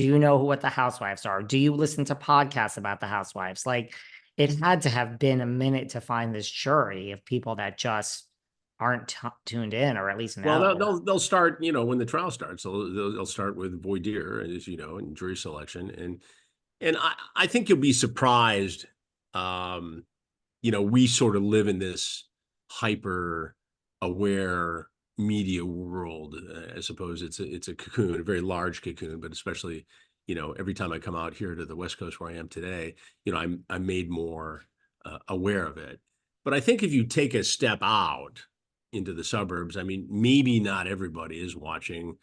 Do you know what the Housewives are? Do you listen to podcasts about the Housewives? Like, it had to have been a minute to find this jury of people that just aren't tuned in, or at least Well, know. they'll start, when the trial starts. They'll start with voir dire, as you know, and jury selection, and I think you'll be surprised. Um, we sort of live in this hyper aware media world. I suppose it's a cocoon, a very large cocoon, but especially, every time I come out here to the West Coast where I am today, I'm made more aware of it. But I think if you take a step out into the suburbs, I mean, maybe not everybody is watching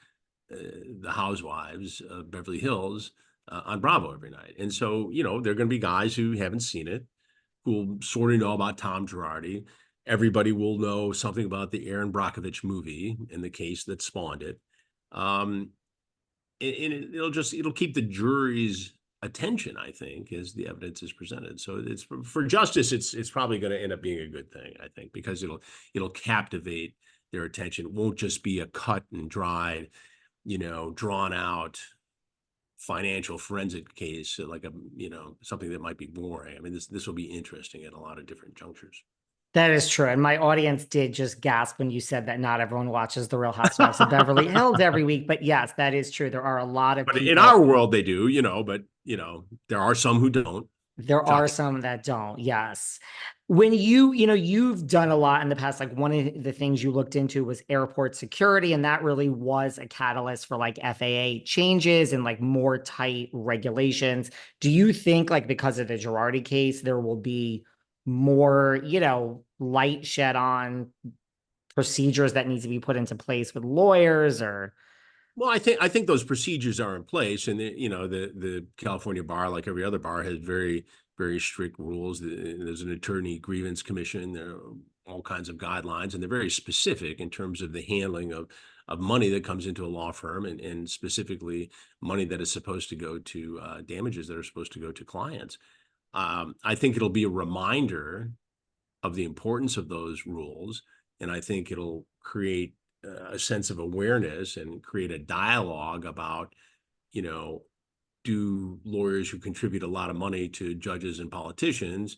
the Housewives of Beverly Hills on Bravo every night. And so, there are going to be guys who haven't seen it, who will sort of know about Tom Girardi. Everybody will know something about the Aaron Brockovich movie and the case that spawned it. Um, and it'll keep the jury's attention, I think, as the evidence is presented. So it's for justice, it's probably going to end up being a good thing, I think, because it'll captivate their attention. It won't just be a cut and dried, drawn out financial forensic case, like something that might be boring. I mean, this will be interesting at a lot of different junctures. That is true. And my audience did just gasp when you said that not everyone watches The Real Housewives of Beverly Hills every week. But yes, that is true. There are a lot of But in people. our world, they do, but there are some who don't. There are Shocking. some that don't. Yes. When you've done a lot in the past, like one of the things you looked into was airport security, and that really was a catalyst for like FAA changes and like more tight regulations. Do you think like because of the Girardi case, there will be more, light shed on procedures that need to be put into place with lawyers or? Well, I think those procedures are in place, and the California bar, like every other bar, has very very strict rules. There's an attorney grievance commission. There are all kinds of guidelines, and they're very specific in terms of the handling of money that comes into a law firm, and specifically money that is supposed to go to damages that are supposed to go to clients. I think it'll be a reminder of the importance of those rules, and I think it'll create a sense of awareness and create a dialogue about, you know, do lawyers who contribute a lot of money to judges and politicians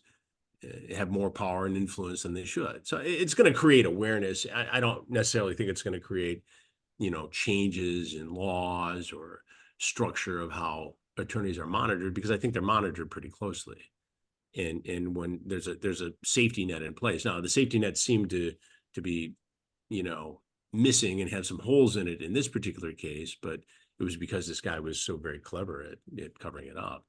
have more power and influence than they should? So it's going to create awareness. I don't necessarily think it's going to create, changes in laws or structure of how attorneys are monitored, because I think they're monitored pretty closely. And when there's a safety net in place. Now, the safety net seemed to be, missing and have some holes in it in this particular case, but it was because this guy was so very clever at covering it up.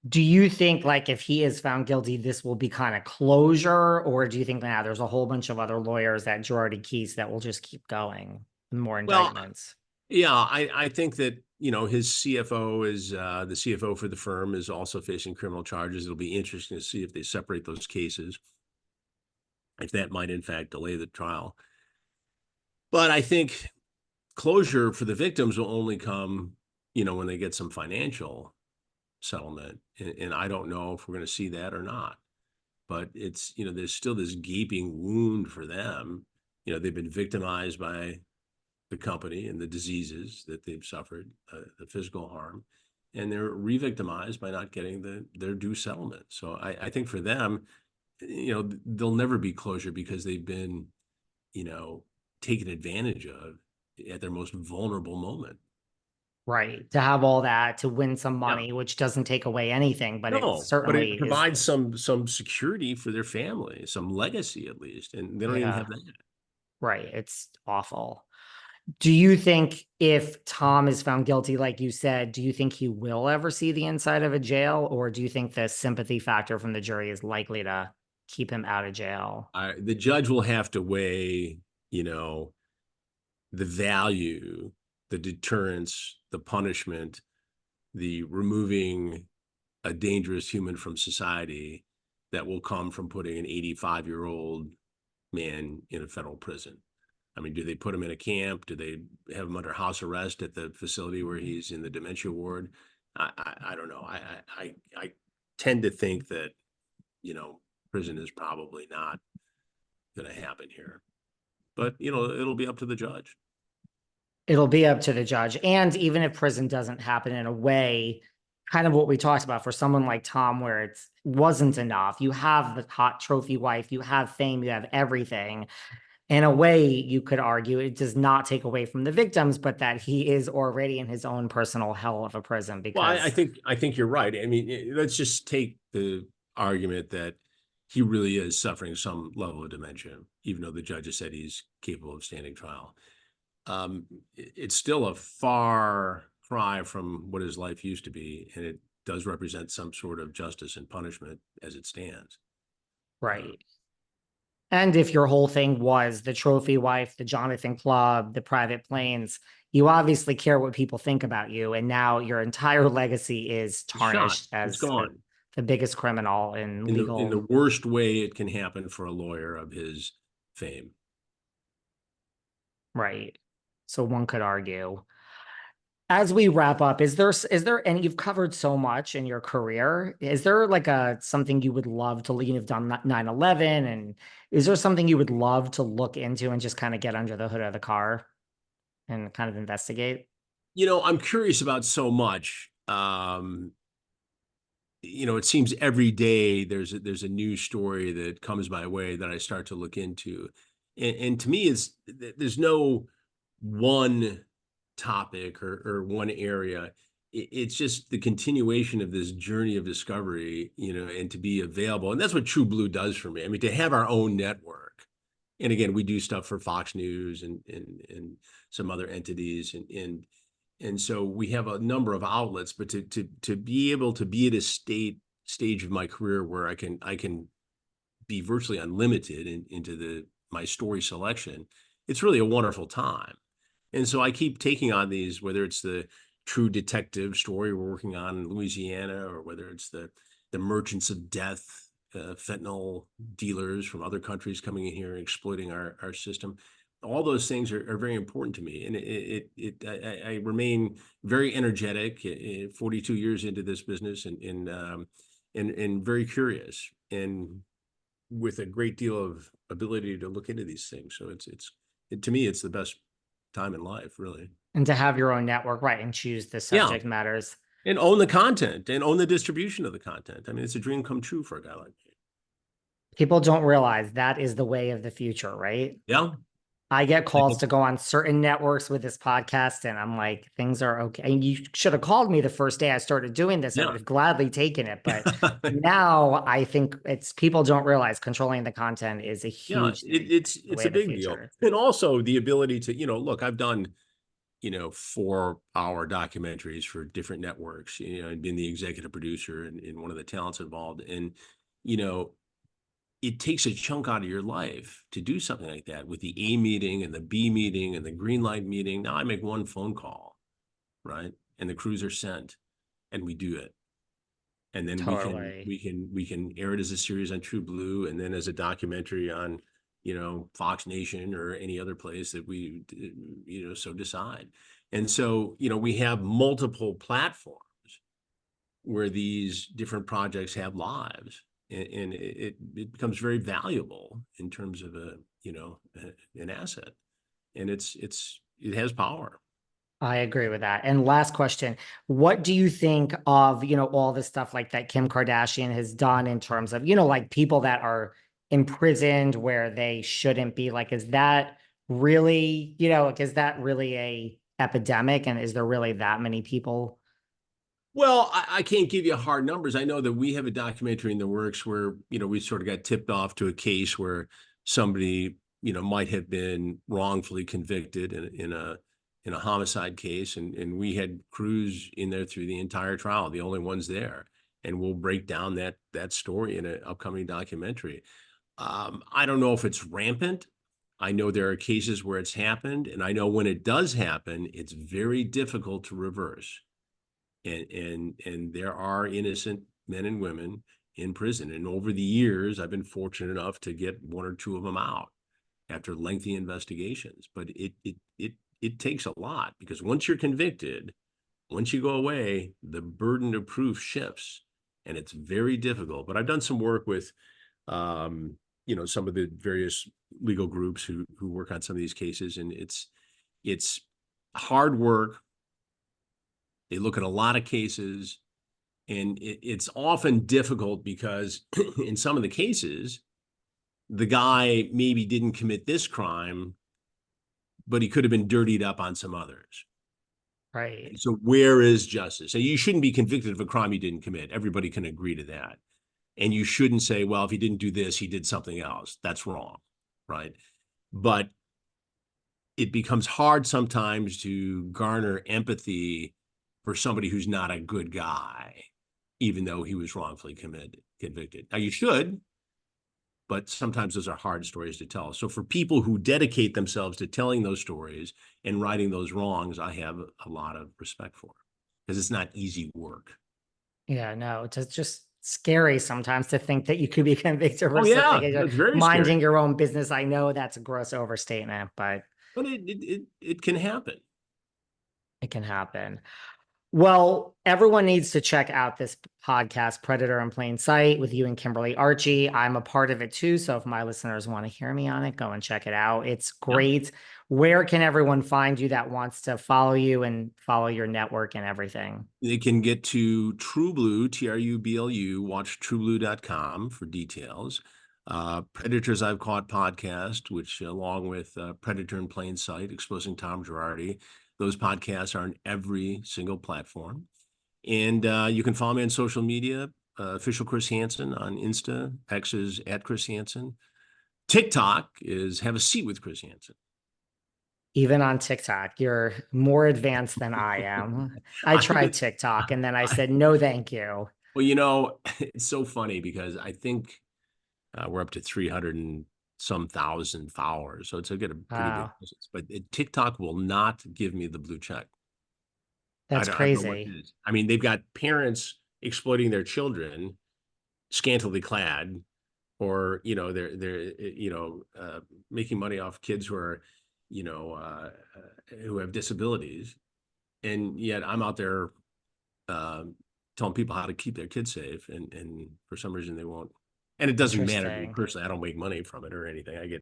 Do you think like if he is found guilty, this will be kind of closure, or do you think now there's a whole bunch of other lawyers at Girardi Keese that will just keep going, more Well, indictments? yeah, I think that, his CFO is the CFO for the firm is also facing criminal charges. It'll be interesting to see if they separate those cases, if that might in fact delay the trial. But I think closure for the victims will only come, when they get some financial settlement. And I don't know if we're going to see that or not. But it's, there's still this gaping wound for them. They've been victimized by the company and the diseases that they've suffered, the physical harm, and they're re-victimized by not getting their due settlement. So I think for them, there'll never be closure because they've been, taken advantage of at their most vulnerable moment. Right. To have all that, to win some Yeah. money, which doesn't take away anything, but it No, but it certainly is. provides some security for their family, some legacy at least, and they don't even Yeah. have that. Right. It's awful. Do you think if Tom is found guilty, like you said, do you think he will ever see the inside of a jail, or do you think the sympathy factor from the jury is likely to keep him out of jail? The judge will have to weigh, you know, the value, the deterrence, the punishment, the removing a dangerous human from society that will come from putting an 85-year-old man in a federal prison. I mean, do they put him in a camp? Do they have him under house arrest at the facility where he's in the dementia ward? I don't know. I tend to think that, prison is probably not going to happen here. But, it'll be up to the judge. It'll be up to the judge. And even if prison doesn't happen in a way, kind of what we talked about for someone like Tom, where it wasn't enough, you have the hot trophy wife, you have fame, you have everything. In a way, you could argue it does not take away from the victims, but that he is already in his own personal hell of a prison Well, because, I think you're right. I mean, let's just take the argument that he really is suffering some level of dementia, even though the judge has said he's capable of standing trial. It's still a far cry from what his life used to be, and it does represent some sort of justice and punishment as it stands. Uh, right. And if your whole thing was the trophy wife, the Jonathan Club, the private planes, you obviously care what people think about you. And now your entire legacy is it's shot. tarnished It's as gone the biggest criminal in in the legal. worst way it can happen for a lawyer of his fame. Right. So one could argue. As we wrap up, is there and you've covered so much in your career, is there like a something you would love to, you've done 9/11, and is there something you would love to look into and just kind of get under the hood of the car and kind of investigate? I'm curious about so much. It seems every day there's a new story that comes my way that I start to look into, and to me, there's no one topic or one area. It's just the continuation of this journey of discovery, and to be available, and that's what True Blue does for me. I mean, to have our own network, and again, we do stuff for Fox News and some other entities, and so we have a number of outlets, but to be able to be at a stage of my career where I can be virtually unlimited into my story selection, it's really a wonderful time. And so I keep taking on these, whether it's the true detective story we're working on in Louisiana, or whether it's the merchants of death, fentanyl dealers from other countries coming in here and exploiting our system. All those things are very important to me, and I remain very energetic. 42 years into this business, and very curious, and with a great deal of ability to look into these things. So to me, it's the best time in life, really. And to have your own network, right, and choose the Yeah, subject matters. and own the content and own the distribution of the content. I mean, it's a dream come true for a guy like me. People don't realize that is the way of the future, right? Yeah, I get I calls think. to go on certain networks with this podcast, and I'm like, things are okay. And you should have called me the first day I started doing this. I would Yeah. have gladly taken it. But now I think it's people don't realize controlling the content is a Yeah, huge thing, the it's way a of the big deal. future. And also the ability to, look, I've done, 4-hour documentaries for different networks, and been the executive producer and one of the talents involved. And, you know, it takes a chunk out of your life to do something like that with the A meeting and the B meeting and the green light meeting. Now I make one phone call, right? And the crews are sent and we do it. And then we can Totally. we can we can air it as a series on True Blue, and then as a documentary on, Fox Nation or any other place that we, so decide. And so, we have multiple platforms where these different projects have lives, and it becomes very valuable in terms of an asset, and it has power. I agree with that. And last question, what do you think of, all the stuff like that Kim Kardashian has done in terms of, like people that are imprisoned where they shouldn't be? Like, is that really, like, is that really a epidemic? And is there really that many people? Well, I can't give you hard numbers. I know that we have a documentary in the works where, we sort of got tipped off to a case where somebody, might have been wrongfully convicted in a homicide case, and we had crews in there through the entire trial, the only ones there, and we'll break down that story in an upcoming documentary. I don't know if it's rampant. I know there are cases where it's happened, and I know when it does happen, it's very difficult to reverse, and there are innocent men and women in prison. And over the years, I've been fortunate enough to get one or two of them out after lengthy investigations. But it takes a lot, because once you're convicted, once you go away, the burden of proof shifts, and it's very difficult. But I've done some work with some of the various legal groups who work on some of these cases, and it's hard work. They look at a lot of cases, and it's often difficult because in some of the cases, the guy maybe didn't commit this crime, but he could have been dirtied up on some others. Right. So where is justice? And you shouldn't be convicted of a crime you didn't commit. Everybody can agree to that. And you shouldn't say, well, if he didn't do this, he did something else. That's wrong, right? But it becomes hard sometimes to garner empathy for somebody who's not a good guy, even though he was wrongfully convicted. Now you should, but sometimes those are hard stories to tell. So for people who dedicate themselves to telling those stories and righting those wrongs, I have a lot of respect for, because it's not easy work. Yeah, no, it's just scary sometimes to think that you could be convicted for Oh something yeah, and you're that's very minding scary. your own business. I know that's a gross overstatement, but But it can happen. it can happen. Well, everyone needs to check out this podcast, Predator in Plain Sight, with you and Kimberly Archie. I'm a part of it too. So if my listeners want to hear me on it, go and check it out. It's Yeah. great. Where can everyone find you that wants to follow you and follow your network and everything? They can get to True Blue, TRUBLU, watch trueblue.com for details. Predators I've Caught podcast, which along with Predator in Plain Sight, exposing Tom Girardi, those podcasts are on every single platform. And you can follow me on social media, official Chris Hansen on Insta, X is at Chris Hansen. TikTok is Have a Seat with Chris Hansen. Even on TikTok, you're more advanced than I am. I tried I, TikTok and then I I, said, no, thank you. well, it's so funny because I think we're up to 300 and some thousand followers. So it's a, get a pretty big Wow, business. But TikTok will not give me the blue check. that's I don't know what it crazy. is. I mean, they've got parents exploiting their children, scantily clad, or making money off kids who are, who have disabilities, and yet I'm out there uh, telling people how to keep their kids safe, and for some reason they won't. And it doesn't matter to me Interesting. personally. I don't make money from it or anything. I get